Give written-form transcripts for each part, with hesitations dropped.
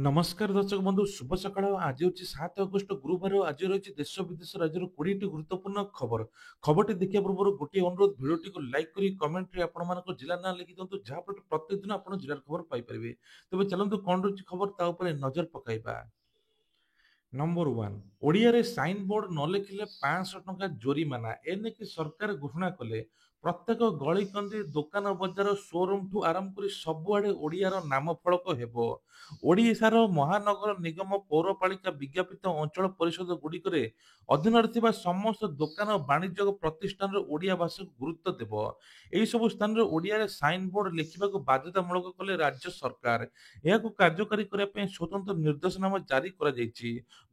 नमस्कार दर्शक बंधु शुभ सकाळ आज हूँ 7 अगस्त गुरुवार आज रही देश विदेश राज्य 20टी गुरुत्वपूर्ण खबर खबर देखा पूर्व गोटे अनुरोध भिडियो को लाइक करी कमेंट रे आपण मान जिला ना लिखि दिंतु जहाँ प्रत्येक दिन आप जिलार खबर पाइपर तेज चलते कौन रही खबर ता उपरे नजर पकाइबा। Number one Odia sign board न लिखिले 500 टंका जोरिमाना एनेकी सरकार घोषणा कले प्रत्येक गली कंदी दुकान बजार शोरूम ठू आरंभ कर सबुआडे ओडियार नाम फलक हेबो। ओडिशार महानगर निगम पौरपालिका विज्ञापित अंचल परिषद गुड़िकरे अधीन समस्त दुकान और वाणिज्य प्रतिष्ठान ओडिया भाषा को गुरुत्व देव। यही सब स्थान ओडिया साइन बोर्ड लिखा बाध्यतामूलक कले राज्य सरकार यह कार्यकारी करने स्वतंत्र निर्देशनामा जारी कर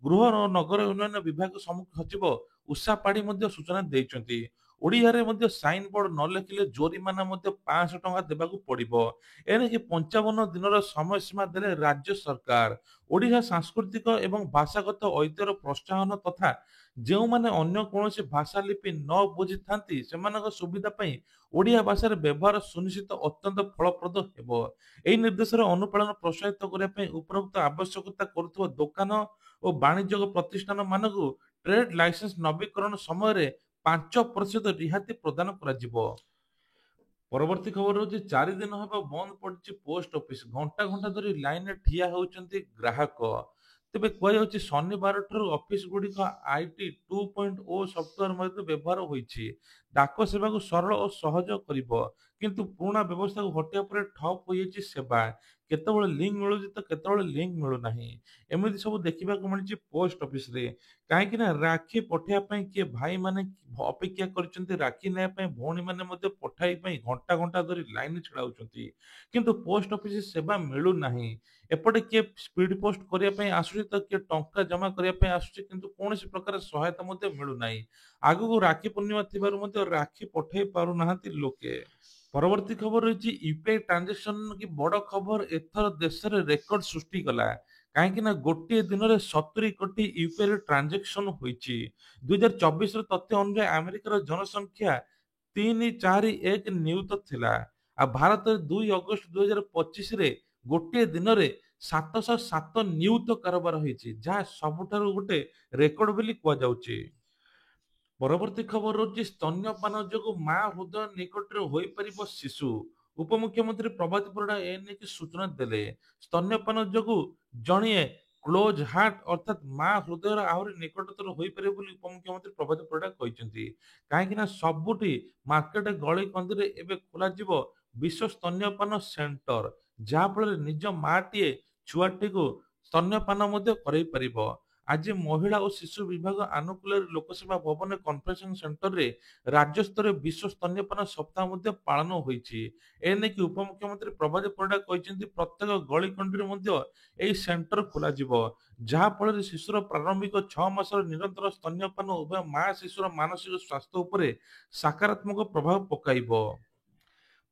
गृह और नगर उन्नयन विभाग सम्मुख सचिव उषा पाढ़ी सूचना देइछन्ति। ओडियारे मध्य साइन बोर्ड न लेखिले जोरिमाना 500 टंका देबाकू पड़िबो। एनेकी 55 दिनर समय सीमा देले राज्य सरकार। ओडिशा सांस्कृतिक एवं भाषागत ऐतिह्यर प्रोत्साहन तथा ଯେଉଁମାନେ ଅନ୍ୟ କୌଣସି ଭାଷା ଲିପି ନ ବୁଝିଥାନ୍ତି ସେମାନଙ୍କ ସୁବିଧା ପାଇଁ ଓଡ଼ିଆ ଭାଷାର ବ୍ୟବହାର ସୁନିଶ୍ଚିତ ଅତ୍ୟନ୍ତ ଫଳପ୍ରଦ ହେବ। ଏହି ନିର୍ଦ୍ଦେଶର ଅନୁପାଳନ ପ୍ରୋତ୍ସାହିତ କରିବା ପାଇଁ ଉପରୋକ୍ତ ଆବଶ୍ୟକତା କରୁଥିବା ଦୋକାନ ଓ ବାଣିଜ୍ୟିକ ପ୍ରତିଷ୍ଠାନ ମାନଙ୍କୁ ଟ୍ରେଡ୍ ଲାଇସେନ୍ସ ନବୀକରଣ ସମୟରେ 5% ରିହାତି ପ୍ରଦାନ କରାଯିବ। ପରବର୍ତ୍ତୀ ଖବର ହଉଛି 4 ଦିନ ହେବ ବନ୍ଦ ପଡିଛି ପୋଷ୍ଟ ଅଫିସ ଘଣ୍ଟା ଘଣ୍ଟା ଧରି ଲାଇନରେ ଠିଆ ହେଉଛନ୍ତି ଗ୍ରାହକ। ତେବେ କୁହାଯାଉଛି ଶନିବାର ଠାରୁ ଅଫିସ ଗୁଡିକ ଆଇଟି 2.0 ସଫ୍ଟୱେର ମଧ୍ୟ ବ୍ୟବହାର ହୋଇଛି ଡାକ ସେବାକୁ ସରଳ ଓ ସହଜ କରିବ। କିନ୍ତୁ ପୁରୁଣା ବ୍ୟବସ୍ଥାକୁ ହଟିବା ପରେ ଠପ୍ ହୋଇଯାଇଛି ସେବା। କେତେବେଳେ ଲିଙ୍କ ମିଳୁଛି ତ କେତେବେଳେ ଲିଙ୍କ ମିଳୁନାହିଁ। ଏମିତି ସବୁ ଦେଖିବାକୁ ମିଳିଛି ପୋଷ୍ଟ ଅଫିସରେ। କାହିଁକି ନା ରାକ୍ଷୀ ପଠେଇବା ପାଇଁ କିଏ ଭାଇମାନେ ଅପେକ୍ଷା କରିଛନ୍ତି ରାକ୍ଷୀ ନେବା ପାଇଁ ଭଉଣୀମାନେ ମଧ୍ୟ ପଠାଇବା ପାଇଁ ଘଣ୍ଟା ଘଣ୍ଟା ଧରି ଲାଇନ ଛିଡାଉଛନ୍ତି କିନ୍ତୁ ପୋଷ୍ଟ ଅଫିସ ସେବା ମିଳୁନାହିଁ। ଏପଟେ କିଏ ସ୍ପିଡ ପୋଷ୍ଟ କରିବା ପାଇଁ ଆସୁଛି ତ କିଏ ଟଙ୍କା ଜମା କରିବା ପାଇଁ ଆସୁଛି କିନ୍ତୁ କୌଣସି ପ୍ରକାର ସହାୟତା ମଧ୍ୟ ମିଳୁନାହିଁ। ଆଗକୁ ରାକ୍ଷୀ ପୂର୍ଣ୍ଣିମା ଥିବାରୁ ମଧ୍ୟ ରାକ୍ଷୀ ପଠେଇ ପାରୁନାହାନ୍ତି ଲୋକେ। ପରବର୍ତ୍ତୀ ଖବର ରହିଛି ୟୁପିଆଇ ଟ୍ରାଞ୍ଜାକ୍ସନ କି ବଡ ଖବର ଏଥର ଦେଶରେ ରେକର୍ଡ ସୃଷ୍ଟି କଲା। କାହିଁକି ନା ଗୋଟିଏ ଦିନରେ 70 କୋଟି ୟୁପିଆଇ ଟ୍ରାଞ୍ଜାକ୍ସନ ହୋଇଛି। 2024 ତଥ୍ୟ ଅନୁଯାୟୀ ଆମେରିକାର ଜନସଂଖ୍ୟା 341 ନିୟୁତ ଥିଲା। ଆଉ ଭାରତରେ 2 ଅଗଷ୍ଟ 2025 ରେ ଗୋଟିଏ ଦିନରେ 707 ନିୟୁତ କାରବାର ହୋଇଛି ଯାହା ସବୁଠାରୁ ଗୋଟେ ରେକର୍ଡ ବୋଲି କୁହାଯାଉଛି। ପରବର୍ତ୍ତୀ ଖବର ରହୁଛି ସ୍ତନ୍ୟପାନ ଯୋଗୁଁ ମା ହୃଦୟ ନିକଟରେ ହୋଇପାରିବ ଶିଶୁ। ଉପମୁଖ୍ୟମନ୍ତ୍ରୀ ପ୍ରଭାତ ପରିଡା ଏ ନେଇକି ସୂଚନା ଦେଲେ। ସ୍ତନ୍ୟପାନ ଯୋଗୁଁ ଜଣିଏ କ୍ଲୋଜ ହାର୍ଟ ଅର୍ଥାତ୍ ମା ହୃଦୟର ଆହୁରି ନିକଟତର ହୋଇପାରିବ ବୋଲି ଉପମୁଖ୍ୟମନ୍ତ୍ରୀ ପ୍ରଭାତ ପରିଡା କହିଛନ୍ତି। କାହିଁକି ନା ସବୁଠି ମାର୍କେଟ ଗଳି କନ୍ଦିରେ ଏବେ ଖୋଲାଯିବ ବିଶ୍ୱ ସ୍ତନ୍ୟପାନ ସେଣ୍ଟର ଯାହାଫଳରେ ନିଜ ମାଟିଏ ଛୁଆଟିକୁ ସ୍ତନ୍ୟପାନ ମଧ୍ୟ କରାଇ ପାରିବ। ଆଜି ମହିଳା ଓ ଶିଶୁ ବିଭାଗ ଆନୁକୂଲ୍ୟରେ ଲୋକସେବା ଭବନ କନଫରେନ୍ସ ସେଣ୍ଟରରେ ରାଜ୍ୟସ୍ତରୀୟ ବିଶ୍ୱ ସ୍ତନ୍ୟପାନ ସପ୍ତାହ ମଧ୍ୟ ପାଳନ ହୋଇଛି। ଏନେଇକି ଉପମୁଖ୍ୟମନ୍ତ୍ରୀ ପ୍ରଭାତ ପରିଡା କହିଛନ୍ତି ପ୍ରତ୍ୟେକ ଗଳିକନ୍ଦିରେ ମଧ୍ୟ ଏହି ସେଣ୍ଟର ଖୋଲାଯିବ ଯାହା ଫଳରେ ଶିଶୁର ପ୍ରାରମ୍ଭିକ 6 ମାସର ନିରନ୍ତର ସ୍ତନ୍ୟପାନ ଉଭୟ ମା ଶିଶୁର ମାନସିକ ସ୍ୱାସ୍ଥ୍ୟ ଉପରେ ସକାରାତ୍ମକ ପ୍ରଭାବ ପକାଇବ।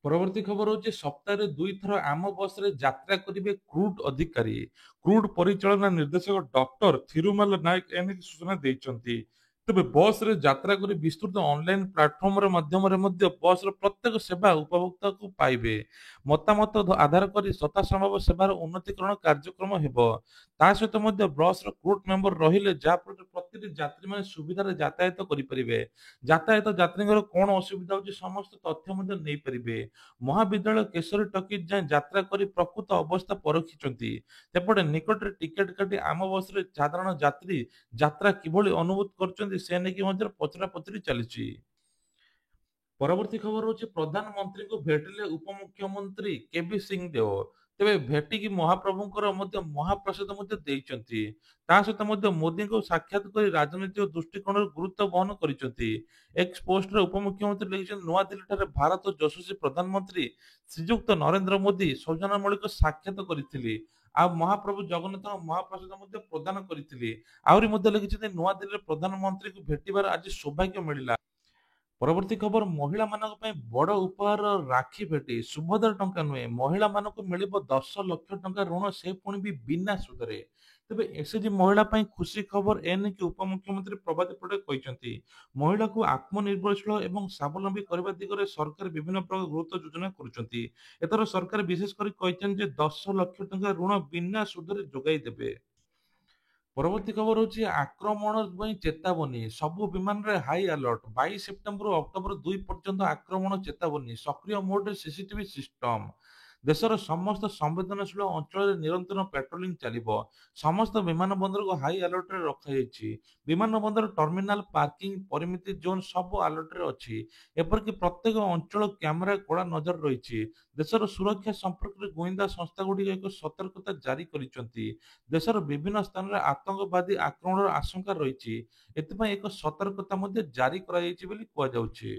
ପରବର୍ତ୍ତୀ ଖବର ହଉଛି ସପ୍ତାହରେ 2 ଥର ଆମ ବସରେ ଯାତ୍ରା କରିବେ କ୍ରୁଡ୍ ଅଧିକାରୀ। କ୍ରୁଡ୍ ପରିଚାଳନା ନିର୍ଦ୍ଦେଶକ ଡକ୍ଟର ଥିରୁମାଲ ନାୟକ ଏନେକି ସୂଚନା ଦେଇଛନ୍ତି। ତେବେ ବସରେ ଯାତ୍ରା କରି ବିସ୍ତୃତ ଅନଲାଇନ ପ୍ଲାଟଫର୍ମର ମାଧ୍ୟମରେ ମଧ୍ୟ ବସର ପ୍ରତ୍ୟେକ ସେବା ଉପଭୋକ୍ତାକୁ ପାଇବେ। ମତାମତ ଆଧାର କରି ଯଥାସମ୍ଭବ ସେବାର ଉନ୍ନତିକରଣ କାର୍ଯ୍ୟକ୍ରମ ହେବ। ତା ସହିତ ମଧ୍ୟ ବସର କ୍ରୁଡ୍ ମେମ୍ବର ରହିଲେ ଯାହାଫଳରେ ପ୍ରତିଟି ଯାତ୍ରୀମାନେ ସୁବିଧାରେ ଯାତାୟାତ କରିପାରିବେ। ଯାତାୟାତ ଯାତ୍ରୀଙ୍କର କଣ ଅସୁବିଧା ହେଉଛି ସମସ୍ତ ତଥ୍ୟ ମଧ୍ୟ ନେଇପାରିବେ। ମହାବିଦ୍ୟାଳୟ କେଶରୀ ଟକିଜ ଯାଏଁ ଯାତ୍ରା କରି ପ୍ରକୃତ ଅବସ୍ଥା ପରଖିଛନ୍ତି। ସେପଟେ ନିକଟରେ ଟିକେଟ କାଟି ଆମ ବସରେ ସାଧାରଣ ଯାତ୍ରୀ ଯାତ୍ରା କିଭଳି ଅନୁଭୂତ କରୁଛନ୍ତି ସେ ନେଇକି ମଧ୍ୟ ପଚରାପଚରି ଚାଲିଛି। ପରବର୍ତ୍ତୀ ଖବର ହଉଛି ପ୍ରଧାନମନ୍ତ୍ରୀଙ୍କୁ ଭେଟିଲେ ଉପମୁଖ୍ୟମନ୍ତ୍ରୀ କେବି ସିଂ ଦେଓ। ତେବେ ଭେଟିକି ମହାପ୍ରଭୁଙ୍କର ମଧ୍ୟ ମହାପ୍ରସାଦ ମଧ୍ୟ ଦେଇଛନ୍ତି। ତା ସହିତ ମଧ୍ୟ ମୋଦିଙ୍କୁ ସାକ୍ଷାତ କରି ରାଜନୈତିକ ଦୃଷ୍ଟିକୋଣରୁ ଗୁରୁତ୍ୱ ବହନ କରିଛନ୍ତି। ଏକ୍ସ ପୋଷ୍ଟରେ ଉପମୁଖ୍ୟମନ୍ତ୍ରୀ ଲେଖିଛନ୍ତି ନୂଆଦିଲ୍ଲୀଠାରେ ଭାରତ ଯଶସ୍ୱୀ ପ୍ରଧାନମନ୍ତ୍ରୀ ଶ୍ରୀଯୁକ୍ତ ନରେନ୍ଦ୍ର ମୋଦି ସୌଜନ୍ୟମୂଳକ ସାକ୍ଷାତ କରିଥିଲେ। ଆଉ ମହାପ୍ରଭୁ ଜଗନ୍ନାଥଙ୍କ ମହାପ୍ରସାଦ ମଧ୍ୟ ପ୍ରଦାନ କରିଥିଲେ। ଆହୁରି ମଧ୍ୟ ଲେଖିଛନ୍ତି ନୂଆଦିଲ୍ଲୀରେ ପ୍ରଧାନମନ୍ତ୍ରୀଙ୍କୁ ଭେଟିବାର ଆଜି ସୌଭାଗ୍ୟ ମିଳିଲା। ପରବର୍ତ୍ତୀ ଖବର ମହିଳାମାନଙ୍କ ପାଇଁ ବଡ ଉପହାର ରାକ୍ଷୀ ଭେଟି ସୁଭଦ୍ରା ଟଙ୍କା ନୁହେଁ ମହିଳାମାନଙ୍କୁ ମିଳିବ 10 ଲକ୍ଷ ଟଙ୍କା ଋଣ ସେ ପୁଣି ବି ବିନା ସୁଧରେ। ତେବେ ଏସଏଚଜି ମହିଳା ପାଇଁ ଖୁସି ଖବର ଏ ନେଇକି ଉପମୁଖ୍ୟମନ୍ତ୍ରୀ ପ୍ରଭାତୀ ପଟେଲ କହିଛନ୍ତି ମହିଳାକୁ ଆତ୍ମନିର୍ଭରଶୀଳ ଏବଂ ସ୍ୱାବଲମ୍ବୀ କରିବା ଦିଗରେ ସରକାର ବିଭିନ୍ନ ପ୍ରକାର ଗୁରୁତ୍ୱ ଯୋଜନା କରୁଛନ୍ତି। ଏଥର ସରକାର ବିଶେଷ କରି କହିଛନ୍ତି ଯେ 10 ଲକ୍ଷ ଟଙ୍କା ଋଣ ବିନା ସୁଧରେ ଯୋଗାଇ ଦେବେ। ପରବର୍ତ୍ତୀ ଖବର ହଉଛି ଆକ୍ରମଣ ପାଇଁ ଚେତାବନୀ ସବୁ ବିମାନରେ ହାଇ ଆଲର୍ଟ 22 ସେପ୍ଟେମ୍ବର ଅକ୍ଟୋବର 2 ପର୍ଯ୍ୟନ୍ତ ଆକ୍ରମଣ ଚେତାବନୀ ସକ୍ରିୟ ମୋଡରେ ସିସିଟିଭି ସିଷ୍ଟମ। ଦେଶର ସମସ୍ତ ସମ୍ବେଦନଶୀଳ ଅଞ୍ଚଳରେ ନିରନ୍ତର ପାଟ୍ରୋଲିଂ ଚାଲିବ। ସମସ୍ତ ବିମାନ ବନ୍ଦରକୁ ହାଇ ଆଲର୍ଟରେ ରଖାଯାଇଛି। ବିମାନ ବନ୍ଦର ଟର୍ମିନାଲ ପାର୍କିଂ ପରିମିତି ଜୋନ୍ ସବୁ ଆଲର୍ଟରେ ଅଛି। ଏପରିକି ପ୍ରତ୍ୟେକ ଅଞ୍ଚଳ କ୍ୟାମେରା କଡ଼ା ନଜର ରହିଛି। ଦେଶର ସୁରକ୍ଷା ସମ୍ପର୍କରେ ଗୋଇନ୍ଦା ସଂସ୍ଥାଗୁଡ଼ିକ ଏକ ସତର୍କତା ଜାରି କରିଛନ୍ତି। ଦେଶର ବିଭିନ୍ନ ସ୍ଥାନରେ ଆତଙ୍କବାଦୀ ଆକ୍ରମଣର ଆଶଙ୍କା ରହିଛି। ଏଥିପାଇଁ ଏକ ସତର୍କତା ମଧ୍ୟ ଜାରି କରାଯାଇଛି ବୋଲି କୁହାଯାଉଛି।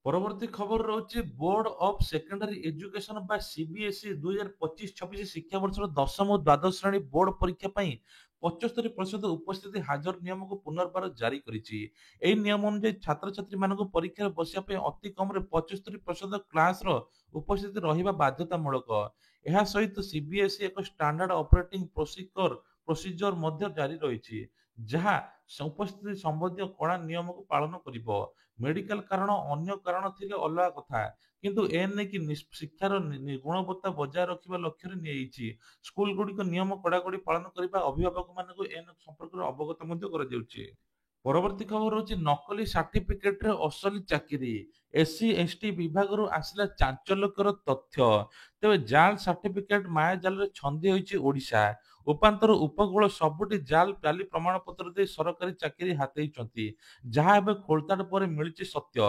ପରବର୍ତ୍ତୀ ଖବର ରହୁଛି ବୋର୍ଡ ଅଫ୍ ସେକେଣ୍ଡାରୀ ଏଜୁକେସନ ବା ସିବିଏସଇ 2025-26 ଶିକ୍ଷାବର୍ଷର ଦଶମ ଓ ଦ୍ୱାଦଶ ଶ୍ରେଣୀ ବୋର୍ଡ ପରୀକ୍ଷା ପାଇଁ 75% ଉପସ୍ଥିତି ହାଜର ନିୟମକୁ ପୁନର୍ବାର ଜାରି କରିଛି। ଏହି ନିୟମ ଅନୁଯାୟୀ ଛାତ୍ରଛାତ୍ରୀମାନଙ୍କୁ ପରୀକ୍ଷାରେ ବସିବା ପାଇଁ ଅତି କମରେ 75% କ୍ଲାସର ଉପସ୍ଥିତି ରହିବା ବାଧ୍ୟତାମୂଳକ। ଏହା ସହିତ ସିବିଏସଇ ଏକ ଷ୍ଟାଣ୍ଡାର୍ଡ ଅପରେଟିଂ ପ୍ରୋସିଜର ମଧ୍ୟ ଜାରି ରହିଛି ଯାହା ଉପସ୍ଥିତି ସମ୍ବନ୍ଧୀୟ କଡ଼ା ନିୟମକୁ ପାଳନ କରିବ। ମେଡିକାଲ କାରଣ ଅନ୍ୟ କାରଣ ଥିଲେ ଅଲଗା କଥା କିନ୍ତୁ ଏ ନେଇକି ଶିକ୍ଷାର ଗୁଣବତ୍ତା ବଜାୟ ରଖିବା ଲକ୍ଷ୍ୟରେ ନିଆଯାଇଛି। ସ୍କୁଲ ଗୁଡିକ ନିୟମ କଡାକଡି ପାଳନ କରିବା ଅଭିଭାବକମାନଙ୍କୁ ଏ ସମ୍ପର୍କରେ ଅବଗତ ମଧ୍ୟ କରାଯାଉଛି। ପରବର୍ତ୍ତୀ ଖବର ହଉଛି ନକଲି ସାର୍ଟିଫିକେଟରେ ଅସଲି ଚାକିରି ଏସସି ଏସଟି ବିଭାଗରୁ ଆସିଲା ଚାଞ୍ଚଲ୍ୟକର ତଥ୍ୟ। ତେବେ ଜାଲ ସାର୍ଟିଫିକେଟ ମାୟାଜାଲରେ ଛନ୍ଦି ହୋଇଛି ଓଡିଶା। ଉପାନ୍ତର ଉପକୂଳ ସବୁଠି ଜାଲ ଜାଲି ପ୍ରମାଣପତ୍ର ଦେଇ ସରକାରୀ ଚାକିରି ହାତେଇଛନ୍ତି ଯାହା ଏବେ ଖୋଳତାଡ ପରେ ମିଳିଛି ସତ୍ୟ।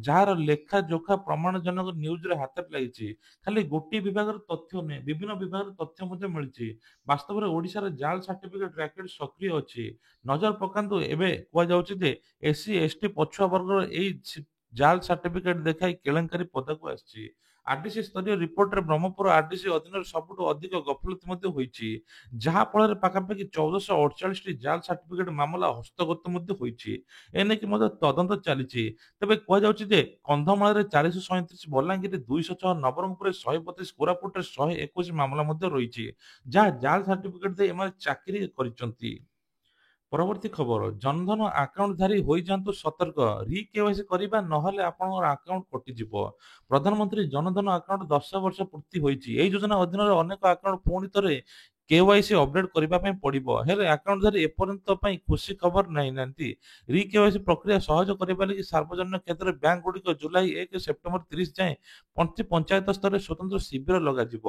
ଯାହାର ଲେଖା ଜୋଖା ପ୍ରମାଣଜନକ ନ୍ୟୁଜରେ ହାତରେ ଲାଗିଛି। ଖାଲି ଗୋଟିଏ ବିଭାଗର ତଥ୍ୟ ନୁହେଁ ବିଭିନ୍ନ ବିଭାଗର ତଥ୍ୟ ମଧ୍ୟ ମିଳିଛି। ବାସ୍ତବରେ ଓଡିଶାର ଜାଲ ସାର୍ଟିଫିକେଟ ରାକେଟ ସକ୍ରିୟ ଅଛି। ନଜର ପକାନ୍ତୁ ଏବେ କୁହାଯାଉଛି ଯେ ଏସସି ଏସଟି ପଛୁଆ ବର୍ଗର ଏଇ ଜାଲ ସାର୍ଟିଫିକେଟ ଦେଖାଇ କେଳେଙ୍କାରୀ ପଦାକୁ ଆସିଛି। ଆରଡିସି ସ୍ତରୀୟ ରିପୋର୍ଟରେ ବ୍ରହ୍ମପୁର ଆରଡିସି ଅଧୀନରେ ସବୁଠୁ ଅଧିକ ଗଫଲତି ମଧ୍ୟ ହୋଇଛି ଯାହା ଫଳରେ ପାଖାପାଖି 1448ଟି ଜାଲ ସାର୍ଟିଫିକେଟ ମାମଲା ହସ୍ତଗତ ମଧ୍ୟ ହୋଇଛି। ଏନେଇକି ମଧ୍ୟ ତଦନ୍ତ ଚାଲିଛି। ତେବେ କୁହାଯାଉଛି ଯେ କନ୍ଧମାଳରେ 437 ବଲାଙ୍ଗୀରରେ 206 ନବରଙ୍ଗପୁରରେ 132 କୋରାପୁଟରେ 121 ମାମଲା ମଧ୍ୟ ରହିଛି ଯାହା ଜାଲ ସାର୍ଟିଫିକେଟ ଦେଇ ଏମାନେ ଚାକିରି କରିଛନ୍ତି। ପରବର୍ତ୍ତୀ ଖବର ଜନଧନ ଆକାଉଣ୍ଟଧାରୀ ହୋଇଯାଆନ୍ତୁ ସତର୍କ ରି କେୱାଇସି କରିବା ନହେଲେ ଆପଣଙ୍କର ଆକାଉଣ୍ଟ କଟିଯିବ। ପ୍ରଧାନମନ୍ତ୍ରୀ ଜନଧନ ଆକାଉଣ୍ଟ 10 ବର୍ଷ ପୂର୍ତ୍ତି ହୋଇଛି। ଏହି ଯୋଜନା ଅଧୀନରେ ଅନେକ ଆକାଉଣ୍ଟ ପୁଣି ଥରେ କେୱାଇସି ଅପଡେଟ୍ କରିବା ପାଇଁ ପଡିବ ହେଲେ ଆକାଉଣ୍ଟଧାରୀ ଏପର୍ଯ୍ୟନ୍ତ ପାଇଁ ଖୁସି ଖବର ନାହାନ୍ତି। ରି କେୱାଇସି ପ୍ରକ୍ରିୟା ସହଜ କରିବା ଲାଗି ସାର୍ବଜନୀନ କ୍ଷେତ୍ରରେ ବ୍ୟାଙ୍କ ଗୁଡିକ ଜୁଲାଇ 1 ସେପ୍ଟେମ୍ବର 30 ଯାଏଁ ପ୍ରତି ପଞ୍ଚାୟତ ସ୍ତରରେ ସ୍ୱତନ୍ତ୍ର ଶିବିର ଲଗାଯିବ।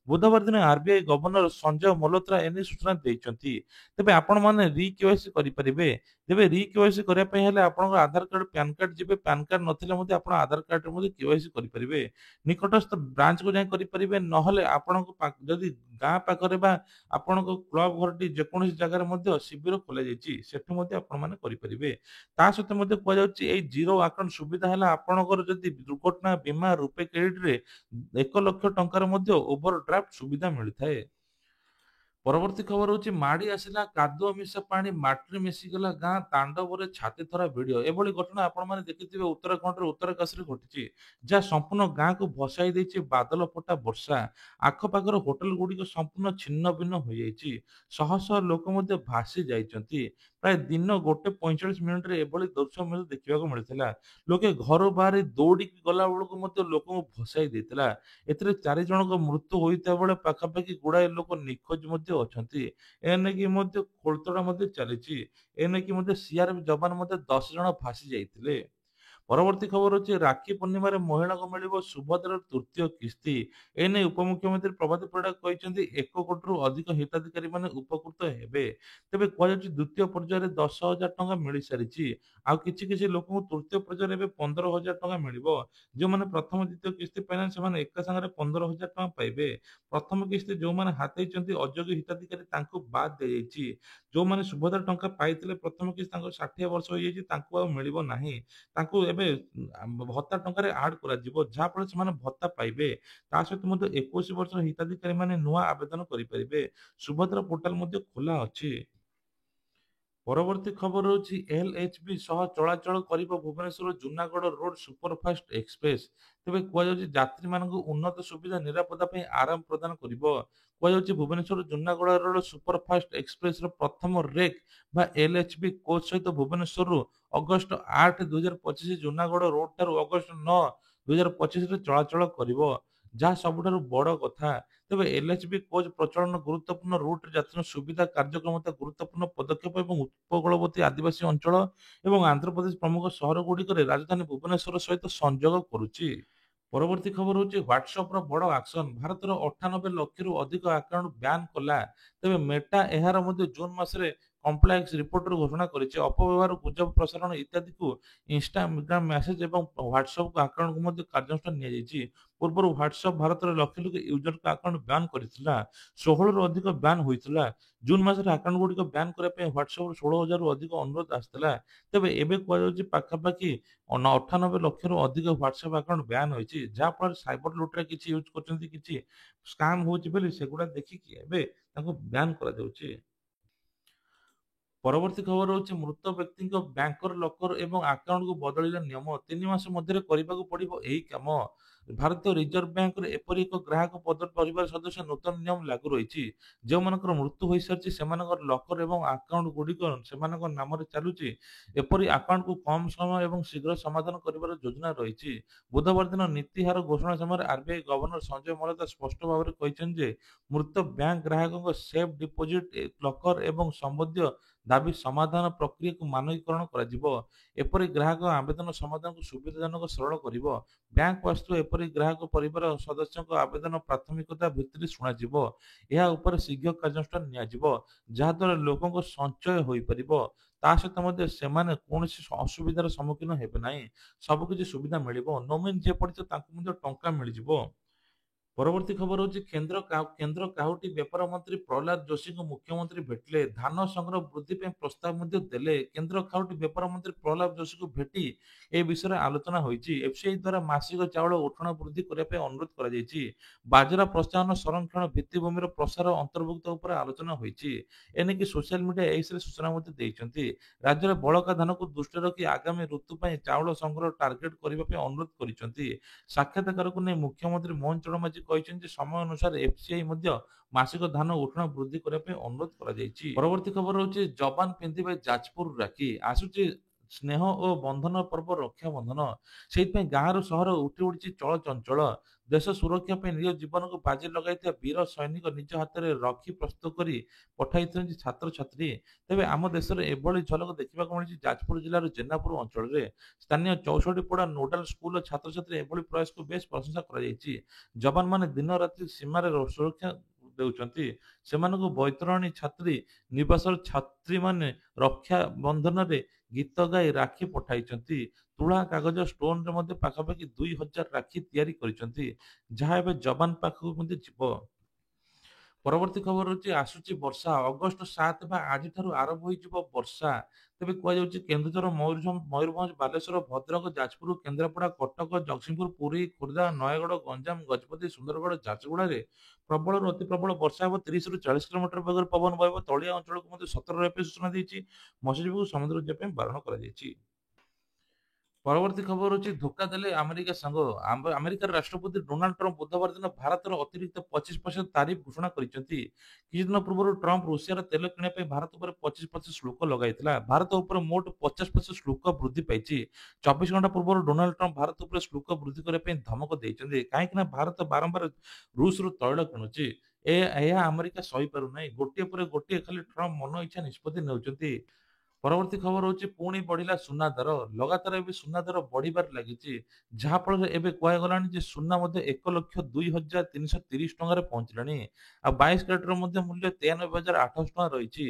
ବୁଧବାର ଦିନ ଆରବିଆଇ ଗଭର୍ଣ୍ଣର ସଞ୍ଜୟ ମଲ୍ହୋତ୍ରା ଏନେଇ ସୂଚନା ଦେଇଛନ୍ତି। ତେବେ ଆପଣମାନେ ରି କେୱାଇସି କରିପାରିବେ। ତେବେ ରି କେୱାଇସି କରିବା ପାଇଁ ହେଲେ ଆପଣଙ୍କ ଆଧାର କାର୍ଡ ପ୍ୟାନ କାର୍ଡ ଯିବେ ପ୍ୟାନ କାର୍ଡ ନଥିଲେ ମଧ୍ୟ ଆପଣ ଆଧାର କାର୍ଡରେ ମଧ୍ୟ କେୱାଇସି କରିପାରିବେ। ନିକଟସ୍ଥ ବ୍ରାଞ୍ଚକୁ ଯାଇ କରିପାରିବେ ନହେଲେ ଆପଣଙ୍କ ଯଦି ଗାଁ ପାଖରେ ବା ଆପଣଙ୍କ କ୍ଲବ ଘରଟି ଯେକୌଣସି ଜାଗାରେ ମଧ୍ୟ ଶିବିର ଖୋଲାଯାଇଛି ସେଠୁ ମଧ୍ୟ ଆପଣମାନେ କରିପାରିବେ। ତା ସହିତ ମଧ୍ୟ କୁହାଯାଉଛି ଏଇ ଜିରୋ ଆକାଉଣ୍ଟ ସୁବିଧା ହେଲା ଆପଣଙ୍କର ଯଦି ଦୁର୍ଘଟଣା ବୀମା ରୂପେ କ୍ରେଡିଟରେ 1 ଲକ୍ଷ ଟଙ୍କାର ମଧ୍ୟ ଓଭରଡ୍ରାଫ୍ଟ ସୁବିଧା ମିଳିଥାଏ। ପରବର୍ତ୍ତୀ ଖବର ହଉଛି ମାଡି ଆସିଲା କାଦୁଅ ମିଶା ପାଣି ମାଟିରେ ମିଶିଗଲା ଗାଁ ତାଣ୍ଡବରେ ଛାତି ଥରା ଭିଡିଓ। ଏଭଳି ଘଟଣା ଆପଣମାନେ ଦେଖିଥିବେ ଉତ୍ତରାଖଣ୍ଡର ଉତ୍ତରକାଶୀରେ ଘଟିଛି ଯାହା ସମ୍ପୂର୍ଣ୍ଣ ଗାଁକୁ ଭସାଇ ଦେଇଛି ବାଦଲ ଫଟା ବର୍ଷା। ଆଖପାଖର ହୋଟେଲ ଗୁଡିକ ସମ୍ପୂର୍ଣ୍ଣ ଛିନ୍ନ ଭିନ୍ନ ହୋଇଯାଇଛି। ଶହ ଶହ ଲୋକ ମଧ୍ୟ ଭାସି ଯାଇଛନ୍ତି। ପ୍ରାୟ ଦିନ 1:45 ଏଭଳି ଦୃଶ୍ୟ ମଧ୍ୟ ଦେଖିବାକୁ ମିଳିଥିଲା। ଲୋକେ ଘରୁ ବାହାରି ଦୌଡ଼ିକି ଗଲା ବେଳକୁ ମଧ୍ୟ ଲୋକଙ୍କୁ ଭସାଇ ଦେଇଥିଲା। ଏଥିରେ 4 ଜଣଙ୍କ ମୃତ୍ୟୁ ହୋଇଥିବା ବେଳେ ପାଖାପାଖି ଗୁଡାଏ ଲୋକ ନିଖୋଜ ମଧ୍ୟ ଅଛନ୍ତି। ଏ ନେଇକି ମଧ୍ୟ ଖୋଳତଡା ମଧ୍ୟ ଚାଲିଛି। ଏ ନେଇକି ମଧ୍ୟ ସିଆରପିଏଫ୍ ଯବାନ ମଧ୍ୟ 10 ଜଣ ଭାସି ଯାଇଥିଲେ। ପରବର୍ତ୍ତୀ ଖବର ହଉଛି ରାକ୍ଷୀ ପୂର୍ଣ୍ଣିମାରେ ମହିଳାଙ୍କୁ ମିଳିବ ସୁଭଦ୍ରାର ତୃତୀୟ କିସ୍ତି। ଏନେଇ ଉପମୁଖ୍ୟମନ୍ତ୍ରୀ ପ୍ରଭାତୀ ପରିଡା କହିଛନ୍ତି 1 କୋଟିରୁ ଅଧିକ ହିତାଧିକାରୀ ମାନେ ଉପକୃତ ହେବେ। ତେବେ କୁହାଯାଉଛି ଦ୍ୱିତୀୟ ପର୍ଯ୍ୟାୟରେ 10,000 ଟଙ୍କା ମିଳିସାରିଛି। ଆଉ କିଛି କିଛି ଲୋକଙ୍କୁ ତୃତୀୟ ପର୍ଯ୍ୟାୟରେ ଏବେ 15,000 ଟଙ୍କା ମିଳିବ। ଯେଉଁମାନେ ପ୍ରଥମ ଦ୍ୱିତୀୟ କିସ୍ତି ପାଇନାହାନ୍ତି ସେମାନେ ଏକା ସାଙ୍ଗରେ 15,000 ଟଙ୍କା ପାଇବେ। ପ୍ରଥମ କିସ୍ତି ଯେଉଁମାନେ ହାତେଇଛନ୍ତି ଅଯୋଗ୍ୟ ହିତାଧିକାରୀ ତାଙ୍କୁ ବାଦ୍ ଦିଆଯାଇଛି। ଯେଉଁମାନେ ସୁଭଦ୍ରା ଟଙ୍କା ପାଇଥିଲେ ପ୍ରଥମ କିସ୍ତି ତାଙ୍କର 60 ବର୍ଷ ହୋଇଯାଇଛି ତାଙ୍କୁ ଆଉ ମିଳିବ ନାହିଁ। ତାଙ୍କୁ ଏବେ ଭତ୍ତା ଟଙ୍କାରେ ଆଡ କରାଯିବ ଯାହା ଫଳରେ ସେମାନେ ଭତ୍ତା ପାଇବେ। ତା ସହିତ ମଧ୍ୟ 21 ବର୍ଷର ହିତାଧିକାରୀ ମାନେ ନୂଆ ଆବେଦନ କରିପାରିବେ। ସୁଭଦ୍ରା ପୋର୍ଟାଲ ମଧ୍ୟ ଖୋଲା ଅଛି। ପରବର୍ତ୍ତୀ ଖବର ହେଉଛି ଏଲ୍ଏଚବି ସହ ଚଳାଚଳ କରିବ Bhubaneswar Junagarh road superfast express. ତେବେ କୁହାଯାଉଛି ଯାତ୍ରୀମାନଙ୍କୁ ଉନ୍ନତ ସୁବିଧା ନିରାପତ୍ତା ପାଇଁ ଆରାମ ପ୍ରଦାନ କରିବ। କୁହାଯାଉଛି ଭୁବନେଶ୍ୱର ଜୁନାଗଡ଼ ରୋଡ୍ ସୁପରଫାଷ୍ଟ ଏକ୍ସପ୍ରେସର ପ୍ରଥମ ରେକ୍ ବା ଏଲ୍ଏଚବି କୋଚ୍ ସହିତ ଭୁବନେଶ୍ୱରରୁ ଅଗଷ୍ଟ 8 2025 ଜୁନାଗଡ଼ ରୋଡ୍ ଠାରୁ ଅଗଷ୍ଟ 9 2025ରେ ଚଳାଚଳ କରିବ, ଯାହା ସବୁଠାରୁ ବଡ଼ କଥା। ତେବେ ଏଲ୍ଏଚବି କୋଚ୍ ପ୍ରଚଳନ ଗୁରୁତ୍ୱପୂର୍ଣ୍ଣ ରୁଟ୍‌ରେ ଯାତ୍ରୀଙ୍କ ସୁବିଧା କାର୍ଯ୍ୟକ୍ଷମତା ଗୁରୁତ୍ୱପୂର୍ଣ୍ଣ ପଦକ୍ଷେପ ଏବଂ ଉପକୂଳବର୍ତ୍ତୀ ଆଦିବାସୀ ଅଞ୍ଚଳ ଏବଂ ଆନ୍ଧ୍ରପ୍ରଦେଶ ପ୍ରମୁଖ ସହରଗୁଡ଼ିକରେ ରାଜଧାନୀ ଭୁବନେଶ୍ୱର ସହିତ ସଂଯୋଗ କରୁଛି। ପରବର୍ତ୍ତୀ ଖବର ହଉଛି ହ୍ୱାଟ୍ସଆପ୍‌ର ବଡ଼ ଆକ୍ସନ। ଭାରତର 98 ଲକ୍ଷରୁ ଅଧିକ ଆକାଉଣ୍ଟ ବ୍ୟାନ୍ କଲା। ତେବେ ମେଟା ଏହାର ମଧ୍ୟ ଜୁନ୍ ମାସରେ କମ୍ପ୍ଲାଏନ୍ସ ରିପୋର୍ଟରୁ ଘୋଷଣା କରିଛି। ଅପବ୍ୟବହାର, ଗୁଜବ ପ୍ରସାରଣ ଇତ୍ୟାଦିକୁ ଇନଷ୍ଟାଗ୍ରାମ ମେସେଜ ଏବଂ ହ୍ୱାଟ୍ସଆପ୍ ଆକାଉଣ୍ଟକୁ ମଧ୍ୟ କାର୍ଯ୍ୟାନୁଷ୍ଠାନ ନିଆଯାଇଛି। ପୂର୍ବରୁ ହ୍ୱାଟ୍ସଆପ୍ ଭାରତରେ ଲକ୍ଷ ଲକ୍ଷ ୟୁଜରଙ୍କ ଆକାଉଣ୍ଟ ବ୍ୟାନ୍ କରିଥିଲା। 16ରୁ ଅଧିକ ବ୍ୟାନ୍ ହୋଇଥିଲା। ଜୁନ୍ ମାସରେ ଆକାଉଣ୍ଟଗୁଡ଼ିକ ବ୍ୟାନ୍ କରିବା ପାଇଁ ହ୍ୱାଟ୍ସଆପ୍‌ରୁ 16,000ରୁ ଅଧିକ ଅନୁରୋଧ ଆସିଥିଲା। ତେବେ ଏବେ କୁହାଯାଉଛି ପାଖାପାଖି 98 ଲକ୍ଷରୁ ଅଧିକ ହ୍ୱାଟ୍ସଆପ୍ ଆକାଉଣ୍ଟ ବ୍ୟାନ୍ ହୋଇଛି। ଯାହାଫଳରେ ସାଇବର ଲୁଟେରା କିଛି ୟୁଜ୍ କରୁଛନ୍ତି, କିଛି ସ୍କାମ୍ ହେଉଛି ବୋଲି ସେଗୁଡ଼ା ଦେଖିକି ଏବେ ତାଙ୍କୁ ବ୍ୟାନ୍ କରାଯାଉଛି। ପରବର୍ତ୍ତୀ ଖବର ହଉଛି ମୃତ ବ୍ୟକ୍ତିଙ୍କ ବ୍ୟାଙ୍କର ଲକର ଏବଂ ଆକାଉଣ୍ଟକୁ ବଦଳିଲା ନିୟମ। 3 ମାସ ମଧ୍ୟରେ କରିବାକୁ ପଡ଼ିବ ଏହି କାମ। ଭାରତୀୟ ରିଜର୍ଭ ବ୍ୟାଙ୍କର ଏପରି ଏକ ଗ୍ରାହକ ପରିବାର ସଦସ୍ୟ ନୂତନ ନିୟମ ଲାଗୁ ରହିଛି। ଯେଉଁମାନଙ୍କର ମୃତ୍ୟୁ ହୋଇସାରିଛି ସେମାନଙ୍କର ଲକର ଏବଂ ଆକାଉଣ୍ଟ ଗୁଡ଼ିକ ସେମାନଙ୍କ ନାମରେ ଚାଲୁଛି। ଏପରି ଆକାଉଣ୍ଟକୁ କମ୍ ସମୟ ଏବଂ ଶୀଘ୍ର ସମାଧାନ କରିବାର ଯୋଜନା ରହିଛି। ବୁଧବାର ଦିନ ନୀତି ହାର ଘୋଷଣା ସମୟରେ ଆର୍‌ବିଆଇ ଗଭର୍ଣ୍ଣର ସଞ୍ଜୟ ମଲ୍ହୋତ୍ରା ସ୍ପଷ୍ଟ ଭାବରେ କହିଛନ୍ତି ଯେ ମୃତ ବ୍ୟାଙ୍କ ଗ୍ରାହକଙ୍କ ସେଫ୍ ଡିପୋଜିଟ୍ ଲକର ଏବଂ ସମ୍ବନ୍ଧୀୟ ଦାବି ସମାଧାନ ପ୍ରକ୍ରିୟାକୁ ମାନକୀକରଣ କରାଯିବ। ଏପରି ଗ୍ରାହକ ଆବେଦନ ସମାଧାନକୁ ସୁବିଧାଜନକ ସରଳ କରିବ। ବ୍ୟାଙ୍କ ପାଖରୁ ଏପରି ଗ୍ରାହକ ପରିବାର ସଦସ୍ୟଙ୍କ ଆବେଦନ ପ୍ରାଥମିକତା ଭିତ୍ତିରେ ଶୁଣାଯିବ। ଏହା ଉପରେ ଶୀଘ୍ର କାର୍ଯ୍ୟାନୁଷ୍ଠାନ ନିଆଯିବ, ଯାହାଦ୍ୱାରା ଲୋକଙ୍କ ସଞ୍ଚୟ ହୋଇପାରିବ। ତା ସହିତ ମଧ୍ୟ ସେମାନେ କୌଣସି ଅସୁବିଧାର ସମ୍ମୁଖୀନ ହେବେ ନାହିଁ। ସବୁକିଛି ସୁବିଧା ମିଳିବ। ନୋମିନି ଯିଏ ପଡ଼ିଥିବ ତାଙ୍କୁ ମଧ୍ୟ ଟଙ୍କା ମିଳିଯିବ। ପରବର୍ତ୍ତୀ ଖବର ହଉଛି କେନ୍ଦ୍ର କାଉଟି ବ୍ୟାପାର ମନ୍ତ୍ରୀ ପ୍ରହ୍ଲାଦ ଯୋଶୀଙ୍କୁ ମୁଖ୍ୟମନ୍ତ୍ରୀ ଭେଟିଲେ। ଧାନ ସଂଗ୍ରହ ବୃଦ୍ଧି ପାଇଁ ପ୍ରସ୍ତାବ ମଧ୍ୟ ଦେଲେ। କେନ୍ଦ୍ର ଖାଉଟି ବ୍ୟାପାର ମନ୍ତ୍ରୀ ପ୍ରହ୍ଲାଦ ଯୋଶୀଙ୍କୁ ଭେଟି ଏ ବିଷୟରେ ଆଲୋଚନା ହୋଇଛି। ଏଫ୍ସିଆଇ ଦ୍ୱାରା ମାସିକ ଚାଉଳ ଉଠାଣ ବୃଦ୍ଧି କରିବା ପାଇଁ ଅନୁରୋଧ କରାଯାଇଛି। ବାଜରା ପ୍ରୋତ୍ସାହନ ସଂରକ୍ଷଣ ଭିତ୍ତିଭୂମିର ପ୍ରସାର ଅନ୍ତର୍ଭୁକ୍ତ ଉପରେ ଆଲୋଚନା ହୋଇଛି। ଏନେକି ସୋସିଆଲ ମିଡିଆ ଏକ୍ସରେ ସୂଚନା ମଧ୍ୟ ଦେଇଛନ୍ତି। ରାଜ୍ୟରେ ବଳକା ଧାନକୁ ଦୃଷ୍ଟିରେ ରଖି ଆଗାମୀ ଋତୁ ପାଇଁ ଚାଉଳ ସଂଗ୍ରହ ଟାର୍ଗେଟ କରିବା ପାଇଁ ଅନୁରୋଧ କରିଛନ୍ତି। ସାକ୍ଷାତକାରକୁ ନେଇ ମୁଖ୍ୟମନ୍ତ୍ରୀ ମୋହନ ଚରଣ ମାଝୀ କହିଛନ୍ତି ଯେ ସମୟ ଅନୁସାରେ ଏଫ୍ସିଆଇ ମଧ୍ୟ ମାସିକ ଧାନ ଉଠାଣ ବୃଦ୍ଧି କରିବା ପାଇଁ ଅନୁରୋଧ କରାଯାଇଛି। ପରବର୍ତ୍ତୀ ଖବର ହଉଛି ଯବାନ ପିନ୍ଧିବେ ଯାଜପୁର ରାକ୍ଷୀ। ଆସୁଛି ସ୍ନେହ ଓ ବନ୍ଧନ ପର୍ବ ରକ୍ଷାବନ୍ଧନ। ସେଇଥିପାଇଁ ଗାଁରୁ ସହର ଉଠି ଉଠିଛି ଚଳଚଞ୍ଚଳ। ଦେଶ ସୁରକ୍ଷା ପାଇଁ ନିଜ ଜୀବନକୁ ବାଜି ଲଗାଇଥିବା ବୀର ସୈନିକ ନିଜ ହାତରେ ରକ୍ଷୀ ପ୍ରସ୍ତୁତ କରି ପଠାଇଛନ୍ତି ଛାତ୍ରଛାତ୍ରୀ। ତେବେ ଆମ ଦେଶରେ ଏଭଳି ଝଲକ ଦେଖିବାକୁ ମିଳିଛି ଯାଜପୁର ଜିଲ୍ଲାର ଜେନାପୁର ଅଞ୍ଚଳରେ। ସ୍ଥାନୀୟ 64ପଡ଼ା ନୋଡାଲ ସ୍କୁଲର ଛାତ୍ରଛାତ୍ରୀ ଏଭଳି ପ୍ରୟାସକୁ ବେଶ ପ୍ରଶଂସା କରାଯାଇଛି। ଯବାନମାନେ ଦିନ ରାତି ସୀମାରେ ସୁରକ୍ଷା ଦେଉଛନ୍ତି। ସେମାନଙ୍କୁ ବୈତରଣୀ ଛାତ୍ରୀ ନିବାସର ଛାତ୍ରୀମାନେ ରକ୍ଷା ବନ୍ଧନରେ ଗୀତ ଗାଇ ରାକ୍ଷୀ ପଠାଇଛନ୍ତି। ତୁଳା କାଗଜ ଷ୍ଟୋନରେ ମଧ୍ୟ ପାଖାପାଖି 2,000 ରାକ୍ଷୀ ତିଆରି କରିଛନ୍ତି, ଯାହା ଏବେ ଯବାନ ପାଖକୁ ମଧ୍ୟ ଯିବ। ପରବର୍ତ୍ତୀ ଖବର ହଉଛି ଆସୁଛି ବର୍ଷା। ଅଗଷ୍ଟ 7 ବା ଆଜିଠାରୁ ଆରମ୍ଭ ହୋଇଯିବ ବର୍ଷା। ତେବେ କୁହାଯାଉଛି କେନ୍ଦୁଝର, ମୟୂରଭଞ୍ଜ, ବାଲେଶ୍ୱର, ଭଦ୍ରକ, ଯାଜପୁର, କେନ୍ଦ୍ରାପଡ଼ା, କଟକ, ଜଗତସିଂହପୁର, ପୁରୀ, ଖୋର୍ଦ୍ଧା, ନୟାଗଡ଼, ଗଞ୍ଜାମ, ଗଜପତି, ସୁନ୍ଦରଗଡ଼, ଝାରସୁଗୁଡ଼ାରେ ପ୍ରବଳରୁ ଅତି ପ୍ରବଳ ବର୍ଷା ହେବ। 30ରୁ 40 କିଲୋମିଟର ବେଗରେ ପବନ ବହିବ। ତଳିଆ ଅଞ୍ଚଳକୁ ମଧ୍ୟ ସତର୍କ ରହିବା ପାଇଁ ସୂଚନା ଦେଇଛି। ମତ୍ସ୍ୟଜୀବୀଙ୍କୁ ସମୁଦ୍ର ଯିବା ପାଇଁ ବାରଣ କରାଯାଇଛି। ପରବର୍ତ୍ତୀ ଖବର ହଉଛି ଧୋକା ଦେଲେ ଆମେରିକା ସାଙ୍ଗ। ଆମେରିକାର ରାଷ୍ଟ୍ରପତି ଡୋନାଲ୍ଡ ଟ୍ରମ୍ପ ବୁଧବାର ଦିନ ଭାରତର ଅତିରିକ୍ତ 25% ତାରିଫ ଘୋଷଣା କରିଛନ୍ତି। କିଛି ଦିନ ପୂର୍ବରୁ ଟ୍ରମ୍ପ ରୁଷିଆର ତେଲ କିଣିବା ପାଇଁ ଭାରତ ଉପରେ 25% ଶୁଳ୍କ ଲଗାଇଥିଲା। ଭାରତ ଉପରେ ମୋଟ 50% ଶୁଳ୍କ ବୃଦ୍ଧି ପାଇଛି। 24 ଘଣ୍ଟା ପୂର୍ବରୁ ଡୋନାଲ୍ଡ ଟ୍ରମ୍ପ ଭାରତ ଉପରେ ଶୁଳ୍କ ବୃଦ୍ଧି କରିବା ପାଇଁ ଧମକ ଦେଇଛନ୍ତି, କାହିଁକି ନା ଭାରତ ବାରମ୍ବାର ରୁଷରୁ ତୈଳ କିଣୁଛି। ଏହା ଆମେରିକା ସହିପାରୁନାହିଁ। ଗୋଟିଏ ପରେ ଗୋଟିଏ ଖାଲି ଟ୍ରମ୍ପ ମନ ଇଚ୍ଛା ନିଷ୍ପତ୍ତି ନେଉଛନ୍ତି। ପରବର୍ତ୍ତୀ ଖବର ହଉଛି ପୁଣି ବଢିଲା ସୁନା ଦର। ଲଗାତାର ଏବେ ସୁନା ଦର ବଢିବାରେ ଲାଗିଛି। ଯାହା ଫଳରେ ଏବେ କୁହାଗଲାଣି ଯେ ସୁନା ମଧ୍ୟ 1,02,330 ଟଙ୍କାରେ ପହଞ୍ଚିଲାଣି। ଆଉ 22 କ୍ୟାରେଟର ମଧ୍ୟ ମୂଲ୍ୟ 93,800 ଟଙ୍କା ରହିଛି।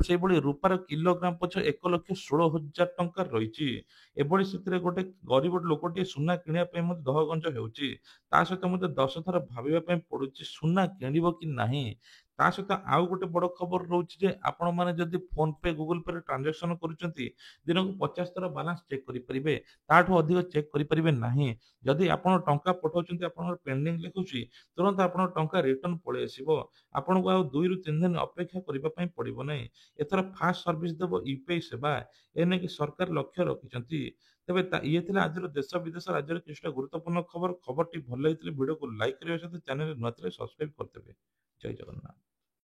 ସେଇଭଳି ରୂପାର କିଲୋଗ୍ରାମ ପଛ 1,16,000 ଟଙ୍କା ରହିଛି। ଏଭଳି ସ୍ଥିତିରେ ଗୋଟେ ଗରିବ ଲୋକଟିଏ ସୁନା କିଣିବା ପାଇଁ ମଧ୍ୟ ଦହଗଞ୍ଜ ହେଉଛି। ତା ସହିତ ମଧ୍ୟ 10 ଥର ଭାବିବା ପାଇଁ ପଡୁଛି ସୁନା କିଣିବ କି ନାହିଁ। ତା ସହିତ ଆଉ ଗୋଟେ ବଡ ଖବର ରହୁଛି ଯେ ଆପଣମାନେ ଯଦି ଫୋନ ପେ ଗୁଗଲ ପେ ରେ ଟ୍ରାଞ୍ଜାକ୍ସନ କରୁଛନ୍ତି ଦିନକୁ 50 ଥର ବାଲାନ୍ସ ଚେକ୍ କରିପାରିବେ। ତାଠୁ ଅଧିକ ଚେକ୍ କରିପାରିବେ ନାହିଁ। ଯଦି ଆପଣ ଟଙ୍କା ପଠାଉଛନ୍ତି ଆପଣଙ୍କର ପେଣ୍ଡିଂ ଲେଖୁଛି ତୁରନ୍ତ ଆପଣଙ୍କ ଟଙ୍କା ରିଟର୍ନ ପଳେଇ ଆସିବ। ଆପଣଙ୍କୁ ଆଉ 2 ରୁ 3 ଦିନ ଅପେକ୍ଷା କରିବା ପାଇଁ ପଡିବ ନାହିଁ। ଏଥର ଫାଷ୍ଟ ସର୍ଭିସ ଦେବ ୟୁପିଆଇ ସେବା। ଏ ନେଇକି ସରକାର ଲକ୍ଷ୍ୟ ରଖିଛନ୍ତି। ତେବେ ଇଏ ଥିଲା ଆଜିର ଦେଶ ବିଦେଶ ରାଜ୍ୟର କିଛିଟା ଗୁରୁତ୍ୱପୂର୍ଣ୍ଣ ଖବର। ଖବରଟି ଭଲ ଲାଗିଥିଲେ ଭିଡ଼ିଓକୁ ଲାଇକ୍ କରିବା ସହିତ ଚ୍ୟାନେଲ ନୂଆ ଥିଲେ ସବସ୍କ୍ରାଇବ କରିଦେବେ। ଜୟ ଜଗନ୍ନାଥ।